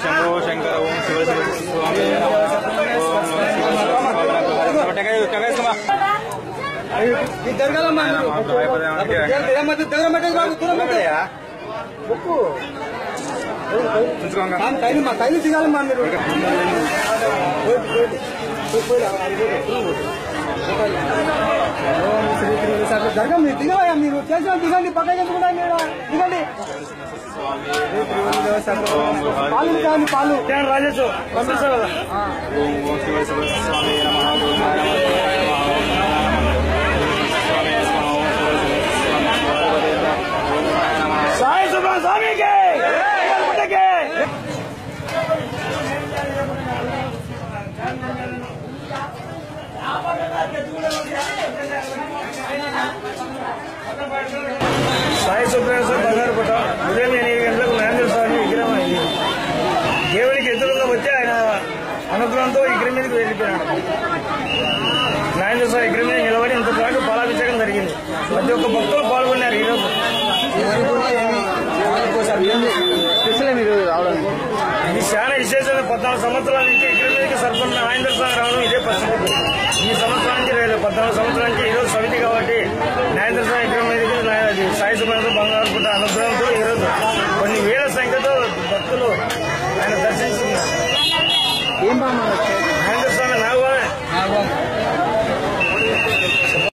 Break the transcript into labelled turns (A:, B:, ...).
A: शंभो शंकर ओम शिव शिव स्वामी
B: తైలు దిగాలమ్మా మీరు జరగ మీరు దిగవయ్యా మీరు చేసిన దిగండి పక్కకి ఎందుకు దిగండి పాలు కానీ పాలు రాజేష్ పంపిస్తారు కదా సాయి సుబ్రహ్మణ్య స్వామికి సాయి సుబ్రహ్మణ్య స్వామి బంగారుపేట ఉదయం 8 గంటలకు మహేంద్ర స్వామి విగ్రహం అయింది. దేవునికి ఎదురుగా వచ్చి ఆయన అనుగ్రహంతో విగ్రహం మీదకి వెళ్ళిపోయాడు. మహేంద్ర స్వామి విగ్రహం మీద నిలబడి ఇంతపాటు పాలాభిషేకం జరిగింది. ప్రతి ఒక్క భక్తులు పాల్గొన్నారు. ఈరోజు ఇది చాలా విశేషమైన 14 సంవత్సరాల నుంచి విగ్రహం మీదకి సర్పంచ్ మహేంద్ర స్వామి రావడం ఇదే పరిస్థితి. ఈ సంవత్సరం నుంచి 14 సంవత్సరాల నుంచి